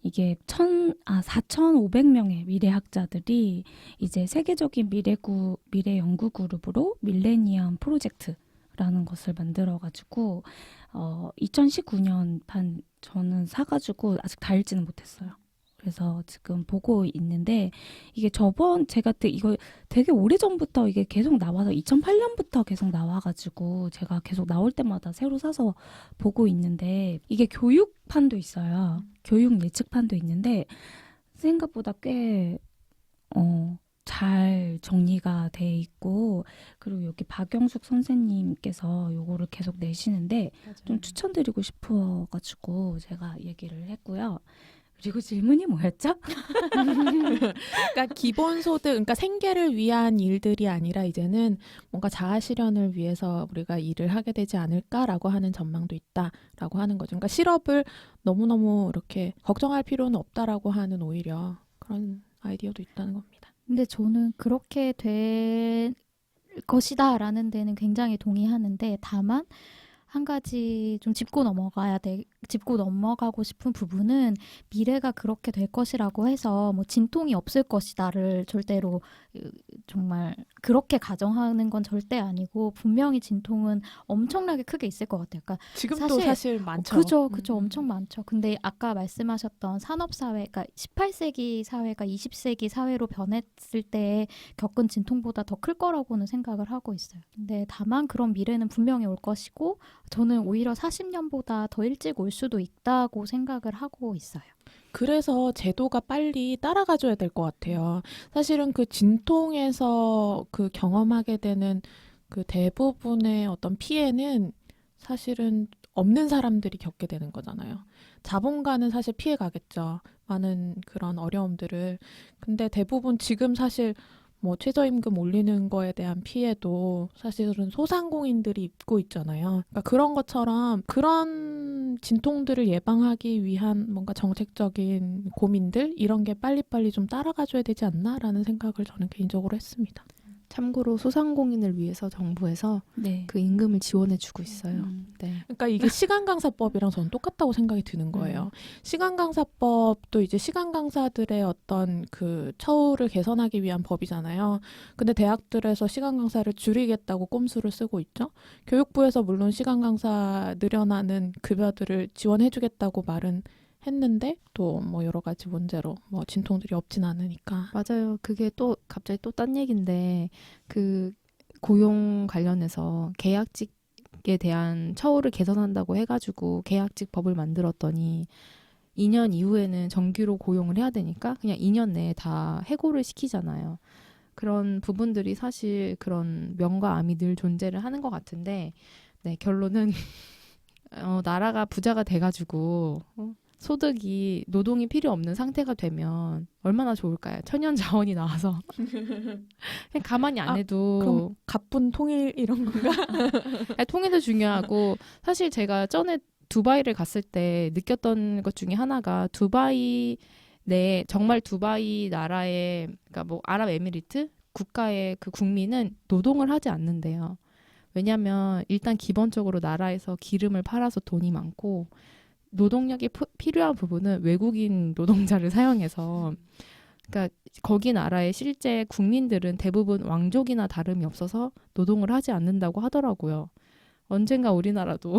이게 4,500명의 미래학자들이 이제 세계적인 미래 연구 그룹으로 밀레니엄 프로젝트라는 것을 만들어가지고 2019년 판 저는 사가지고 아직 다 읽지는 못했어요. 그래서 지금 보고 있는데 이게 제가 이거 되게 오래전부터 이게 계속 나와서 2008년부터 계속 나와가지고 제가 계속 나올 때마다 새로 사서 보고 있는데 이게 교육판도 있어요. 교육 예측판도 있는데 생각보다 꽤 잘 정리가 돼 있고 그리고 여기 박영숙 선생님께서 요거를 계속 내시는데 좀 추천드리고 싶어가지고 제가 얘기를 했고요. 그리고 질문이 뭐였죠? 그러니까 기본소득, 그러니까 생계를 위한 일들이 아니라 이제는 뭔가 자아 실현을 위해서 우리가 일을 하게 되지 않을까라고 하는 전망도 있다라고 하는 거죠. 그러니까 실업을 너무너무 이렇게 걱정할 필요는 없다라고 하는 오히려 그런 아이디어도 있다는 겁니다. 근데 저는 그렇게 될 것이다라는 데는 굉장히 동의하는데 다만 한 가지 좀 짚고 넘어가고 싶은 부분은 미래가 그렇게 될 것이라고 해서 뭐 진통이 없을 것이다를 절대로 정말 그렇게 가정하는 건 절대 아니고 분명히 진통은 엄청나게 크게 있을 것 같아요. 그러니까 지금도 사실 많죠. 그죠. 엄청 많죠. 근데 아까 말씀하셨던 산업사회, 그러니까 18세기 사회가 20세기 사회로 변했을 때 겪은 진통보다 더 클 거라고는 생각을 하고 있어요. 근데 다만 그런 미래는 분명히 올 것이고 저는 오히려 40년보다 더 일찍 올 수도 있다고 생각을 하고 있어요. 그래서 제도가 빨리 따라가줘야 될 것 같아요. 사실은 그 진통에서 그 경험하게 되는 그 대부분의 어떤 피해는 사실은 없는 사람들이 겪게 되는 거잖아요. 자본가는 사실 피해 가겠죠. 많은 그런 어려움들을. 근데 대부분 지금 사실 뭐 최저임금 올리는 거에 대한 피해도 사실은 소상공인들이 입고 있잖아요. 그러니까 그런 것처럼 그런 진통들을 예방하기 위한 뭔가 정책적인 고민들 이런 게 빨리빨리 좀 따라가줘야 되지 않나라는 생각을 저는 개인적으로 했습니다. 참고로 소상공인을 위해서 정부에서 네. 그 임금을 지원해주고 있어요. 네. 그러니까 이게 시간강사법이랑 저는 똑같다고 생각이 드는 거예요. 시간강사법도 이제 시간강사들의 어떤 그 처우를 개선하기 위한 법이잖아요. 근데 대학들에서 시간강사를 줄이겠다고 꼼수를 쓰고 있죠. 교육부에서 물론 시간강사 늘어나는 급여들을 지원해주겠다고 말은 했는데 또 뭐 여러 가지 문제로 뭐 진통들이 없진 않으니까. 맞아요. 그게 또 갑자기 또 딴 얘기인데 그 고용 관련해서 계약직에 대한 처우를 개선한다고 해가지고 계약직 법을 만들었더니 2년 이후에는 정규로 고용을 해야 되니까 그냥 2년 내에 다 해고를 시키잖아요. 그런 부분들이 사실 그런 명과 암이 늘 존재를 하는 것 같은데 네, 결론은 나라가 부자가 돼가지고 소득이 노동이 필요 없는 상태가 되면 얼마나 좋을까요? 천연 자원이 나와서 그냥 가만히 안 해도 그럼 가쁜 통일 이런 건가? 아니, 통일도 중요하고 사실 제가 전에 두바이를 갔을 때 느꼈던 것 중에 하나가 두바이 내 정말 두바이 나라의 그러니까 뭐 아랍에미리트 국가의 그 국민은 노동을 하지 않는데요. 왜냐하면 일단 기본적으로 나라에서 기름을 팔아서 돈이 많고 노동력이 필요한 부분은 외국인 노동자를 사용해서 그러니까 거기 나라의 실제 국민들은 대부분 왕족이나 다름이 없어서 노동을 하지 않는다고 하더라고요. 언젠가 우리나라도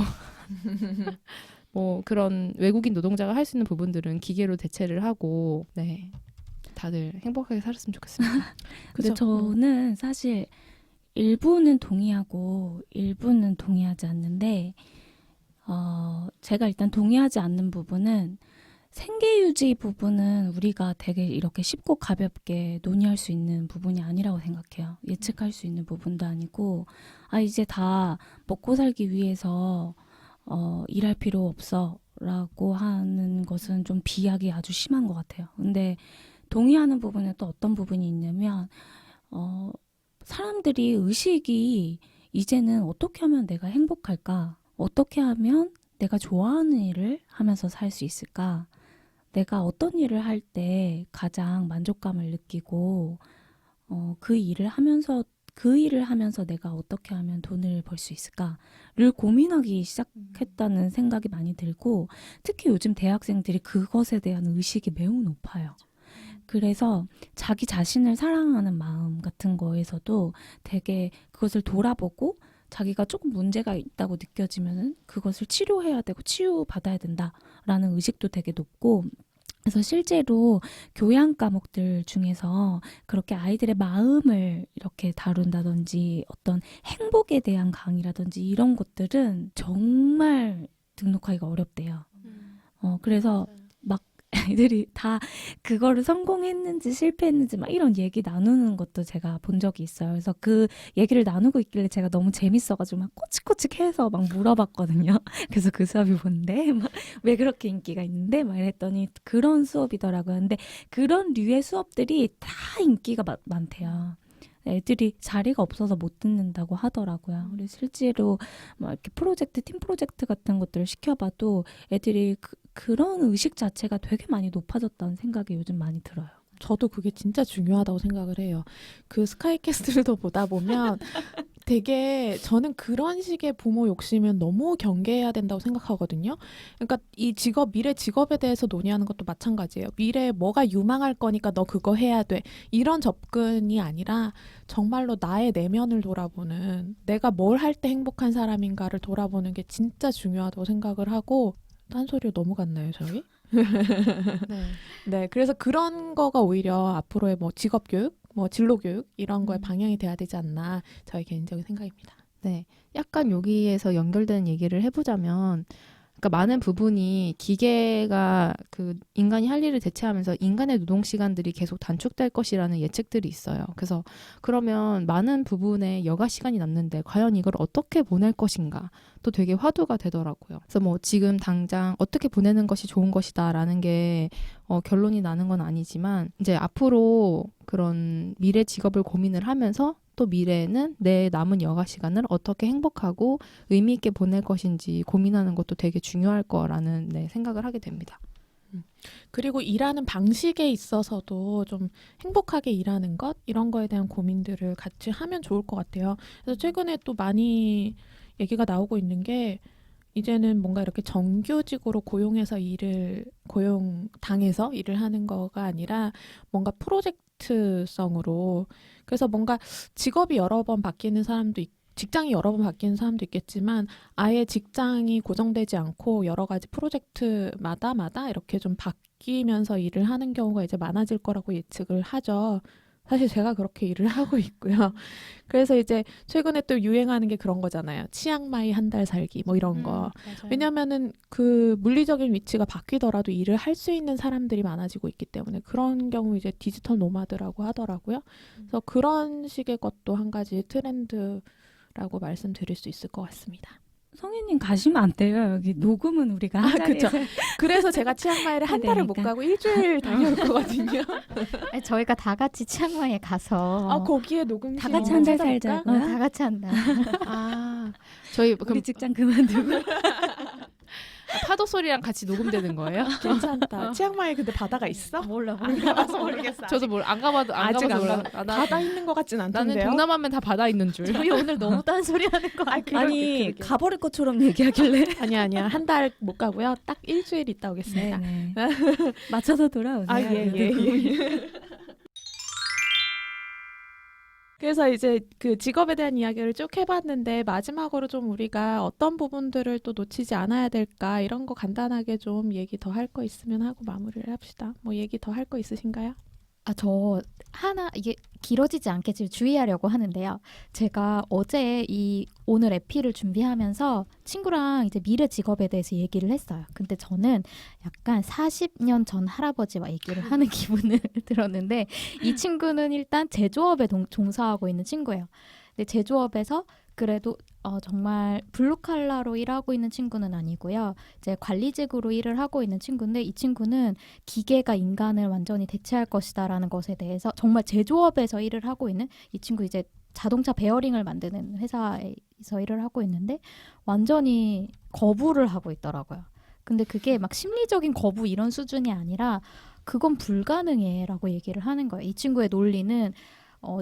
뭐 그런 외국인 노동자가 할 수 있는 부분들은 기계로 대체를 하고 네 다들 행복하게 살았으면 좋겠습니다. 근데 그죠? 저는 사실 일부는 동의하고 일부는 동의하지 않는데 제가 일단 동의하지 않는 부분은 생계 유지 부분은 우리가 되게 이렇게 쉽고 가볍게 논의할 수 있는 부분이 아니라고 생각해요. 예측할 수 있는 부분도 아니고 이제 다 먹고 살기 위해서 일할 필요 없어 라고 하는 것은 좀 비약이 아주 심한 것 같아요. 근데 동의하는 부분은 또 어떤 부분이 있냐면 사람들이 의식이 이제는 어떻게 하면 내가 행복할까? 어떻게 하면 내가 좋아하는 일을 하면서 살 수 있을까? 내가 어떤 일을 할 때 가장 만족감을 느끼고 그 일을 하면서 내가 어떻게 하면 돈을 벌 수 있을까를 고민하기 시작했다는 생각이 많이 들고 특히 요즘 대학생들이 그것에 대한 의식이 매우 높아요. 그래서 자기 자신을 사랑하는 마음 같은 거에서도 되게 그것을 돌아보고 자기가 조금 문제가 있다고 느껴지면은 그것을 치료해야 되고 치유받아야 된다라는 의식도 되게 높고 그래서 실제로 교양 과목들 중에서 그렇게 아이들의 마음을 이렇게 다룬다든지 어떤 행복에 대한 강의라든지 이런 것들은 정말 등록하기가 어렵대요. 그래서 막 애들이 다 그거를 성공했는지 실패했는지 막 이런 얘기 나누는 것도 제가 본 적이 있어요. 그래서 그 얘기를 나누고 있길래 제가 너무 재밌어가지고 막 꼬치꼬치해서 막 물어봤거든요. 그래서 그 수업이 뭔데? 막 왜 그렇게 인기가 있는데? 막 이랬더니 그런 수업이더라고요. 근데 그런 류의 수업들이 다 인기가 많대요. 애들이 자리가 없어서 못 듣는다고 하더라고요. 그래서 실제로 막 이렇게 팀 프로젝트 같은 것들을 시켜봐도 애들이 그런 의식 자체가 되게 많이 높아졌다는 생각이 요즘 많이 들어요. 저도 그게 진짜 중요하다고 생각을 해요. 그 스카이캐슬도 보다 보면 되게 저는 그런 식의 부모 욕심은 너무 경계해야 된다고 생각하거든요. 그러니까 이 직업, 미래 직업에 대해서 논의하는 것도 마찬가지예요. 미래에 뭐가 유망할 거니까 너 그거 해야 돼. 이런 접근이 아니라 정말로 나의 내면을 돌아보는, 내가 뭘 할 때 행복한 사람인가를 돌아보는 게 진짜 중요하다고 생각을 하고, 딴소리로 넘어갔나요, 저희? 네. 네, 그래서 그런 거가 오히려 앞으로의 뭐 직업 교육, 뭐 진로 교육 이런 거에 방향이 돼야 되지 않나 저희 개인적인 생각입니다. 네. 약간 여기에서 연결되는 얘기를 해보자면, 그러니까 많은 부분이 기계가 그 인간이 할 일을 대체하면서 인간의 노동 시간들이 계속 단축될 것이라는 예측들이 있어요. 그래서 그러면 많은 부분에 여가 시간이 남는데 과연 이걸 어떻게 보낼 것인가 또 되게 화두가 되더라고요. 그래서 뭐 지금 당장 어떻게 보내는 것이 좋은 것이다라는 게 결론이 나는 건 아니지만 이제 앞으로 그런 미래 직업을 고민을 하면서 또 미래에는 내 남은 여가 시간을 어떻게 행복하고 의미 있게 보낼 것인지 고민하는 것도 되게 중요할 거라는 생각을 하게 됩니다. 그리고 일하는 방식에 있어서도 좀 행복하게 일하는 것 이런 거에 대한 고민들을 같이 하면 좋을 것 같아요. 그래서 최근에 또 많이 얘기가 나오고 있는 게 이제는 뭔가 이렇게 정규직으로 고용해서 고용당해서 일을 하는 거가 아니라 뭔가 프로젝트성으로 그래서 뭔가 직업이 여러 번 바뀌는 사람도 직장이 여러 번 바뀌는 사람도 있겠지만 아예 직장이 고정되지 않고 여러 가지 프로젝트마다 이렇게 좀 바뀌면서 일을 하는 경우가 이제 많아질 거라고 예측을 하죠. 사실 제가 그렇게 일을 하고 있고요. 그래서 이제 최근에 또 유행하는 게 그런 거잖아요. 치앙마이 한 달 살기 뭐 이런 거. 왜냐면은 그 물리적인 위치가 바뀌더라도 일을 할 수 있는 사람들이 많아지고 있기 때문에 그런 경우 이제 디지털 노마드라고 하더라고요. 그래서 그런 식의 것도 한 가지 트렌드라고 말씀드릴 수 있을 것 같습니다. 성희님 가시면 안 돼요. 여기 녹음은 우리가 한 그쵸. 자리에서 그래서 제가 치앙마이를 한 달을 못 되니까. 가고 일주일 다녀올 거거든요. 아니, 저희가 다 같이 치앙마이에 가서 거기에 녹음실 다 같이 있는 한 달 찾아볼까? 살자. 다 같이 한다. 아, 저희 우리 그럼 직장 그만두고 파도 소리랑 같이 녹음되는 거예요? 괜찮다. 치앙마이 근데 바다가 있어? 몰라. 안 가봐서 모르겠어. 저도 안 가봐도 아직 안 몰라. 가. 바다 있는 것 같진 나는 않던데요. 동남아면 다 바다 있는 줄. 저희 오늘 너무 딴소리 하는 거 아니야? 아니 가버릴 것처럼 얘기하길래 아니야. 한 달 못 가고요. 딱 일주일 있다 오겠습니다. 네네. 맞춰서 돌아오세요. 예. 그래서 이제 그 직업에 대한 이야기를 쭉 해봤는데 마지막으로 좀 우리가 어떤 부분들을 또 놓치지 않아야 될까 이런 거 간단하게 좀 얘기 더 할 거 있으면 하고 마무리를 합시다. 뭐 얘기 더 할 거 있으신가요? 저 하나 이게 길어지지 않게 지금 주의하려고 하는데요. 제가 어제 오늘 에피를 준비하면서 친구랑 이제 미래 직업에 대해서 얘기를 했어요. 근데 저는 약간 40년 전 할아버지와 얘기를 하는 기분을 들었는데 이 친구는 일단 제조업에 종사하고 있는 친구예요. 근데 제조업에서 그래도 정말 블루칼라로 일하고 있는 친구는 아니고요. 이제 관리직으로 일을 하고 있는 친구인데 이 친구는 기계가 인간을 완전히 대체할 것이다라는 것에 대해서 정말 제조업에서 일을 하고 있는 이 친구 이제 자동차 베어링을 만드는 회사에서 일을 하고 있는데 완전히 거부를 하고 있더라고요. 근데 그게 막 심리적인 거부 이런 수준이 아니라 그건 불가능해라고 얘기를 하는 거예요. 이 친구의 논리는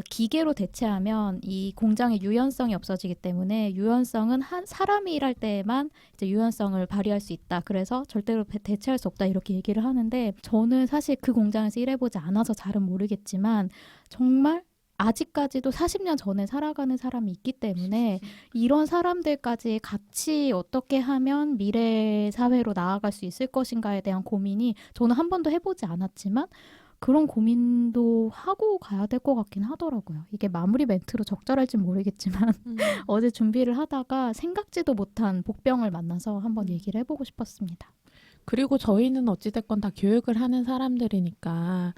기계로 대체하면 이 공장의 유연성이 없어지기 때문에 유연성은 한 사람이 일할 때에만 이제 유연성을 발휘할 수 있다. 그래서 절대로 대체할 수 없다. 이렇게 얘기를 하는데 저는 사실 그 공장에서 일해보지 않아서 잘은 모르겠지만 정말 아직까지도 40년 전에 살아가는 사람이 있기 때문에 이런 사람들까지 같이 어떻게 하면 미래 사회로 나아갈 수 있을 것인가에 대한 고민이 저는 한 번도 해보지 않았지만 그런 고민도 하고 가야 될 것 같긴 하더라고요. 이게 마무리 멘트로 적절할지 모르겠지만 어제 준비를 하다가 생각지도 못한 복병을 만나서 한번 얘기를 해보고 싶었습니다. 그리고 저희는 어찌됐건 다 교육을 하는 사람들이니까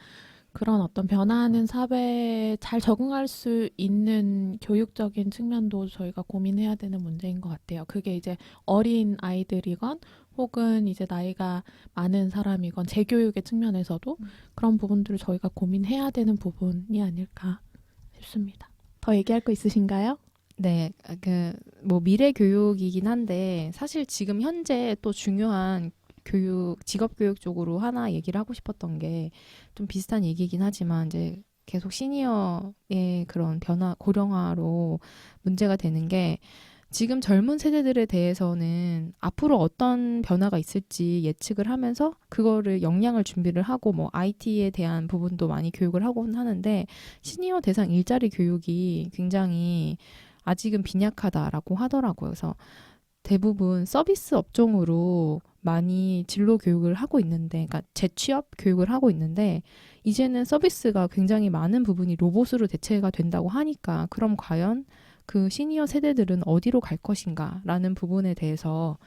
그런 어떤 변화하는 사회에 잘 적응할 수 있는 교육적인 측면도 저희가 고민해야 되는 문제인 것 같아요. 그게 이제 어린 아이들이건 혹은 이제 나이가 많은 사람이건 재교육의 측면에서도 그런 부분들을 저희가 고민해야 되는 부분이 아닐까 싶습니다. 더 얘기할 거 있으신가요? 네, 뭐 미래 교육이긴 한데 사실 지금 현재 또 중요한 직업 교육 쪽으로 하나 얘기를 하고 싶었던 게 좀 비슷한 얘기긴 하지만 이제 계속 시니어의 그런 고령화로 문제가 되는 게 지금 젊은 세대들에 대해서는 앞으로 어떤 변화가 있을지 예측을 하면서 그거를 역량을 준비를 하고 뭐 IT에 대한 부분도 많이 교육을 하곤 하는데 시니어 대상 일자리 교육이 굉장히 아직은 빈약하다라고 하더라고요. 그래서 대부분 서비스 업종으로 많이 진로 교육을 하고 있는데, 그러니까 재취업 교육을 하고 있는데 이제는 서비스가 굉장히 많은 부분이 로봇으로 대체가 된다고 하니까 그럼 과연 그 시니어 세대들은 어디로 갈 것인가라는 부분에 대해서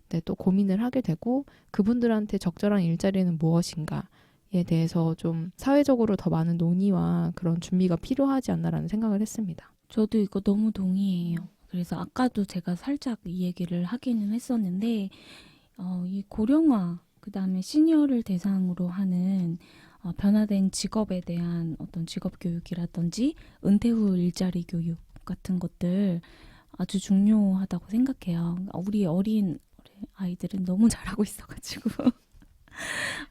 네, 또 고민을 하게 되고 그분들한테 적절한 일자리는 무엇인가에 대해서 좀 사회적으로 더 많은 논의와 그런 준비가 필요하지 않나라는 생각을 했습니다. 저도 이거 너무 동의해요. 그래서 아까도 제가 살짝 이 얘기를 하기는 했었는데 이 고령화 그다음에 시니어를 대상으로 하는 변화된 직업에 대한 어떤 직업 교육이라든지 은퇴 후 일자리 교육 같은 것들 아주 중요하다고 생각해요. 우리 어린 아이들은 너무 잘하고 있어가지고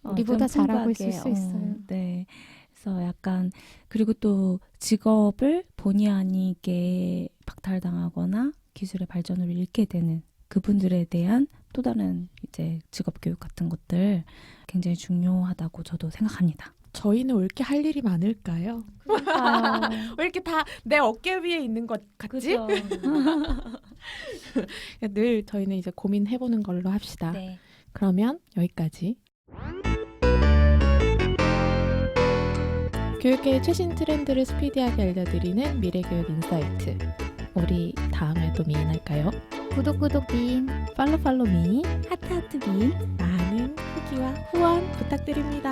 우리보다 잘하고 평범하게, 있을 수 있어요. 네. 그래서 약간 그리고 또 직업을 본의 아니게 박탈당하거나 기술의 발전으로 잃게 되는 그분들에 대한 또 다른 이제 직업 교육 같은 것들 굉장히 중요하다고 저도 생각합니다. 저희는 왜 이렇게 할 일이 많을까요? 왜 이렇게 다 내 어깨 위에 있는 것 같지? 늘 저희는 이제 고민해보는 걸로 합시다. 네. 그러면 여기까지. 교육계의 최신 트렌드를 스피디하게 알려드리는 미래교육 인사이트. 우리 다음에도 미인할까요? 구독 민. 팔로우 미. 하트 민. 많은 후기와 후원 부탁드립니다.